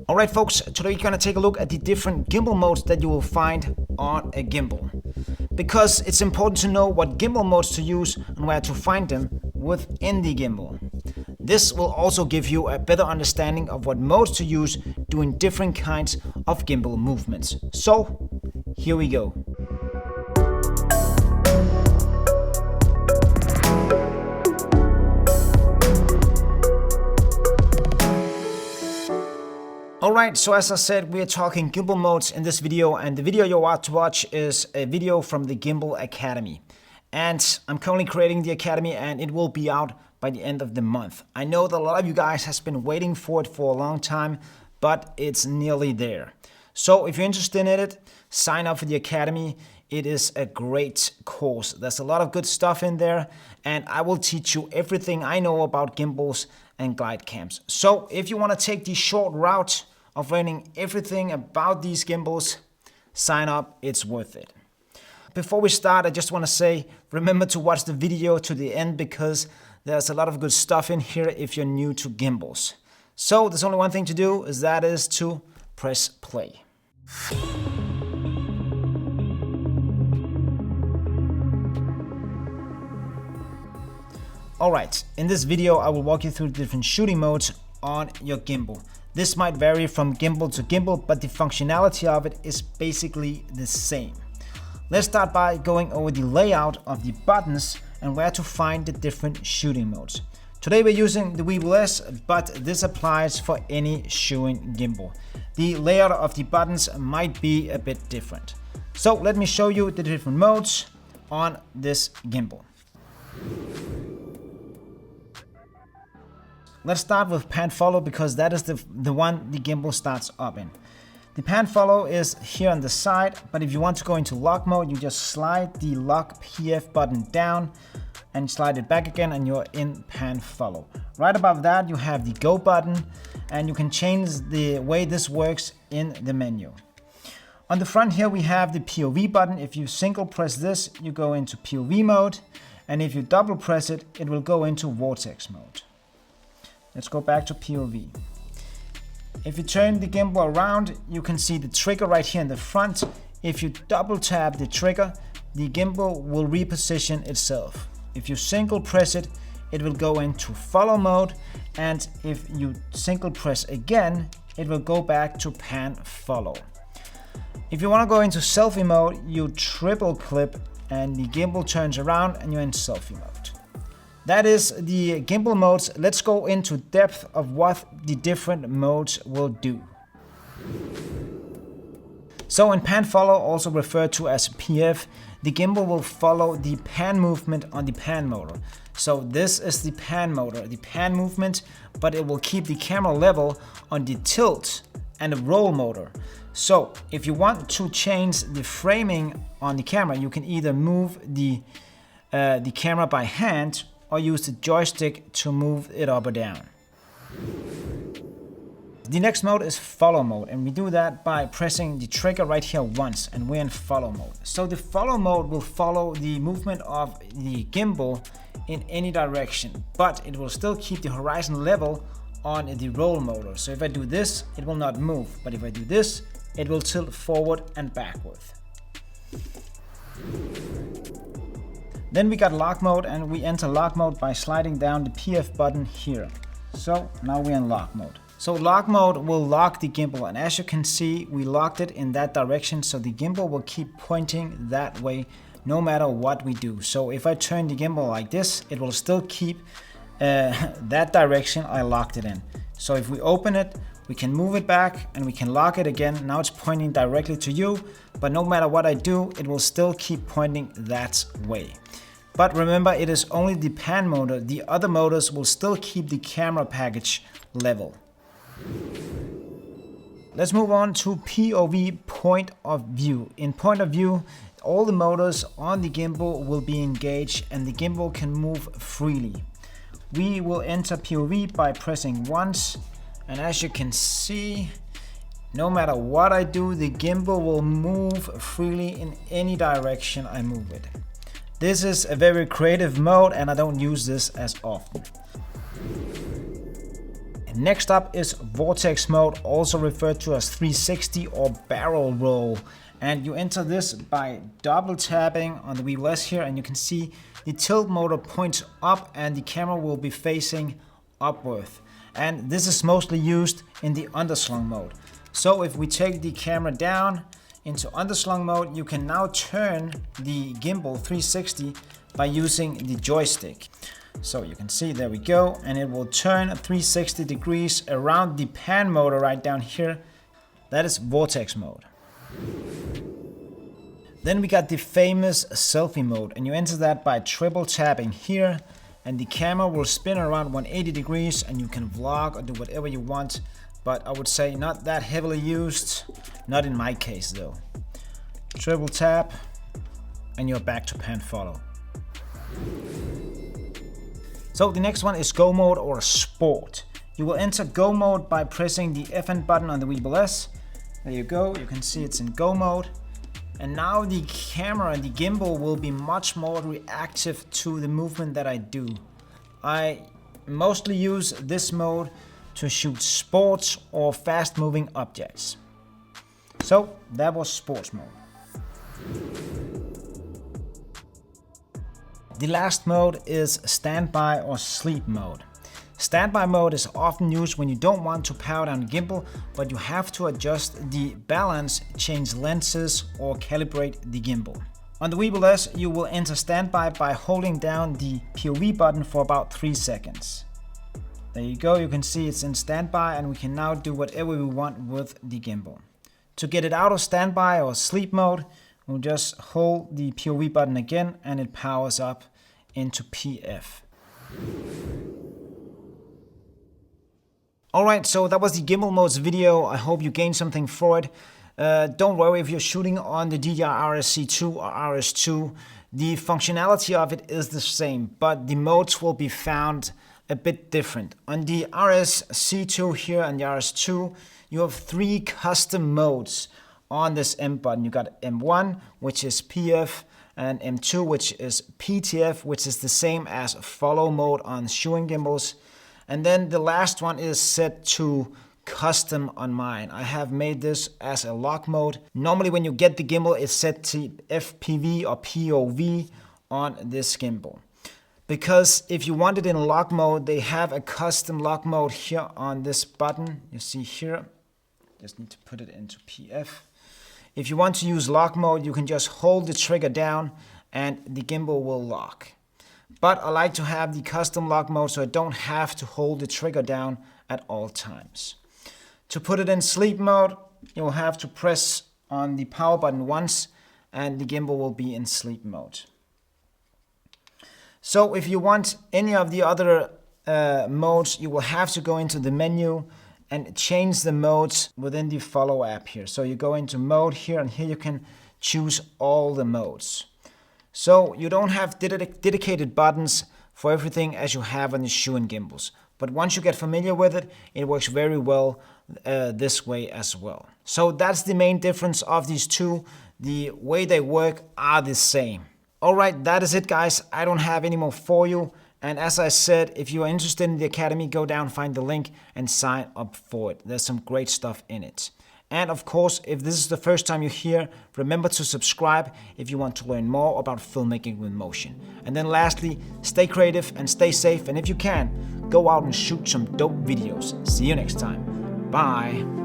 Alright folks, today we're going to take a look at the different gimbal modes that you will find on a gimbal. Because it's important to know what gimbal modes to use and where to find them within the gimbal. This will also give you a better understanding of what modes to use doing different kinds of gimbal movements. So, here we go. Alright, so as I said, we are talking gimbal modes in this video, and the video you're about to watch is a video from the Gimbal Academy. And I'm currently creating the Academy and it will be out by the end of the month. I know that a lot of you guys has been waiting for it for a long time, but it's nearly there. So if you're interested in it, sign up for the Academy. It is a great course. There's a lot of good stuff in there, and I will teach you everything I know about gimbals and glide cams. So if you want to take the short route of learning everything about these gimbals, sign up, it's worth it. Before we start, I just want to say, remember to watch the video to the end because there's a lot of good stuff in here if you're new to gimbals. So there's only one thing to do, that is to press play. Alright, in this video I will walk you through the different shooting modes on your gimbal. This might vary from gimbal to gimbal, but the functionality of it is basically the same. Let's start by going over the layout of the buttons and where to find the different shooting modes. Today we're using the weebill S, but this applies for any shooting gimbal. The layout of the buttons might be a bit different. So let me show you the different modes on this gimbal. Let's start with pan follow because that is the one the gimbal starts up in. The pan follow is here on the side, but if you want to go into lock mode, you just slide the lock PF button down and slide it back again and you're in pan follow. Right above that you have the go button, and you can change the way this works in the menu. On the front here we have the POV button. If you single press this, you go into POV mode, and if you double press it, it will go into Vortex mode. Let's go back to POV. If you turn the gimbal around, you can see the trigger right here in the front. If you double tap the trigger, the gimbal will reposition itself. If you single press it, it will go into follow mode, and if you single press again, it will go back to pan follow. If you want to go into selfie mode, you triple click and the gimbal turns around and you're in selfie mode. That is the gimbal modes. Let's go into depth of what the different modes will do. So in pan follow, also referred to as PF, the gimbal will follow the pan movement on the pan motor. So this is the pan motor, the pan movement, but it will keep the camera level on the tilt and the roll motor. So if you want to change the framing on the camera, you can either move the camera by hand or use the joystick to move it up or down. The next mode is follow mode, and we do that by pressing the trigger right here once, and we're in follow mode. So the follow mode will follow the movement of the gimbal in any direction, but it will still keep the horizon level on the roll motor. So if I do this, it will not move, but if I do this, it will tilt forward and backward. Then we got lock mode, and we enter lock mode by sliding down the PF button here. So now we're in lock mode. So lock mode will lock the gimbal, and as you can see, we locked it in that direction, so the gimbal will keep pointing that way no matter what we do. So if I turn the gimbal like this, it will still keep that direction I locked it in. So if we open it, we can move it back and we can lock it again. Now it's pointing directly to you, but no matter what I do, it will still keep pointing that way. But remember, it is only the pan motor. The other motors will still keep the camera package level. Let's move on to POV, point of view. In point of view, all the motors on the gimbal will be engaged and the gimbal can move freely. We will enter POV by pressing once, and as you can see, no matter what I do, the gimbal will move freely in any direction I move it. This is a very creative mode and I don't use this as often. Next up is Vortex mode, also referred to as 360 or barrel roll. And you enter this by double tapping on the weebill S here, and you can see the tilt motor points up and the camera will be facing upward. And this is mostly used in the underslung mode. So if we take the camera down into underslung mode, you can now turn the gimbal 360 by using the joystick. So you can see, there we go, and it will turn 360 degrees around the pan motor right down here. That is Vortex mode. Then we got the famous selfie mode, and you enter that by triple tapping here, and the camera will spin around 180 degrees and you can vlog or do whatever you want, but I would say not that heavily used, not in my case though. Triple tap and you're back to pan follow. So the next one is go mode or sport. You will enter go mode by pressing the FN button on the weebill S. There you go, you can see it's in go mode. And now the camera and the gimbal will be much more reactive to the movement that I do. I mostly use this mode to shoot sports or fast moving objects. So that was sports mode. The last mode is standby or sleep mode. Standby mode is often used when you don't want to power down the gimbal, but you have to adjust the balance, change lenses, or calibrate the gimbal. On the weebill S, you will enter standby by holding down the POV button for about 3 seconds. There you go, you can see it's in standby and we can now do whatever we want with the gimbal. To get it out of standby or sleep mode, we'll just hold the POV button again and it powers up into PF. Alright, so that was the Gimbal Modes video. I hope you gained something for it. Don't worry if you're shooting on the DJI-RS-C2 or RS2. The functionality of it is the same, but the modes will be found a bit different. On the RS-C2 here and the RS2, you have 3 custom modes on this M button. You got M1, which is PF, and M2, which is PTF, which is the same as follow mode on shooting gimbals. And then the last one is set to custom on mine. I have made this as a lock mode. Normally when you get the gimbal, it's set to FPV or POV on this gimbal. Because if you want it in lock mode, they have a custom lock mode here on this button. You see here, just need to put it into PF. If you want to use lock mode, you can just hold the trigger down and the gimbal will lock. But I like to have the custom lock mode so I don't have to hold the trigger down at all times. To put it in sleep mode, you'll have to press on the power button once and the gimbal will be in sleep mode. So if you want any of the other modes, you will have to go into the menu and change the modes within the Follow app here. So you go into mode here and here you can choose all the modes. So you don't have dedicated buttons for everything as you have on the shooting gimbals. But once you get familiar with it, it works very well this way as well. So that's the main difference of these two. The way they work are the same. Alright, that is it guys. I don't have any more for you. And as I said, if you are interested in the Academy, go down, find the link and sign up for it. There's some great stuff in it. And of course, if this is the first time you're here, remember to subscribe if you want to learn more about filmmaking with motion. And then lastly, stay creative and stay safe. And if you can, go out and shoot some dope videos. See you next time. Bye.